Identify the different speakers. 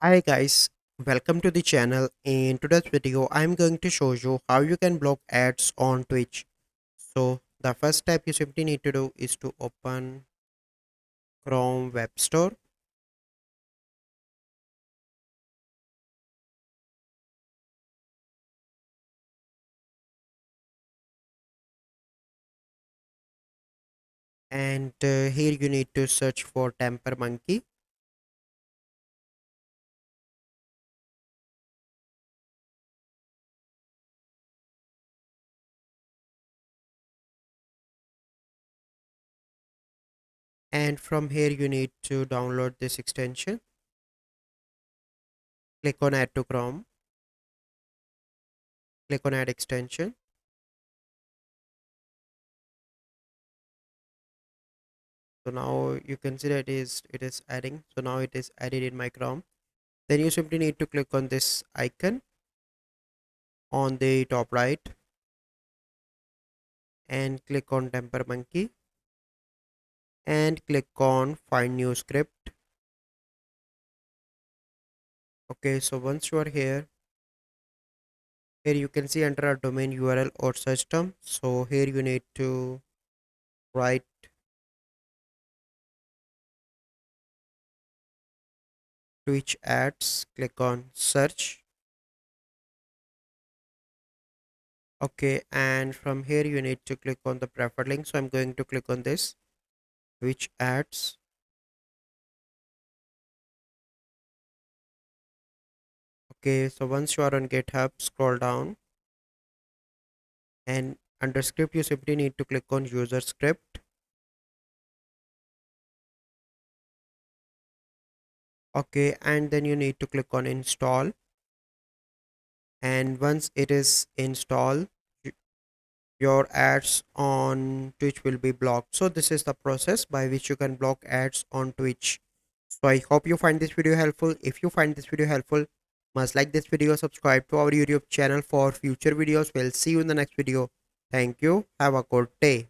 Speaker 1: Hi guys, welcome to the channel. In today's video, I'm going to show you how you can block ads on Twitch. So the first step you simply need to do is to open Chrome Web Store and here you need to search for Temper Monkey and from here you need to download this extension. Click on Add to Chrome, click on Add extension. So now you can see that it is adding. So now it is added in my Chrome. Then you simply need to click on this icon on the top right and click on Temper Monkey and click on find new script. Okay, so once you are here you can see enter a domain URL or search term. So here you need to write Twitch ads, click on search. Okay, and from here you need to click on the preferred link. So I'm going to click on this Twitch ads. Okay, so once you are on GitHub, scroll down and under script you simply need to click on user script. Okay, and then you need to click on install, and once it is installed your ads on Twitch will be blocked. So this is the process by which you can block ads on Twitch. So I hope you find this video helpful. If you find this video helpful, must like this video, subscribe to our YouTube channel for future videos. We'll see you in the next video. Thank you. Have a good day.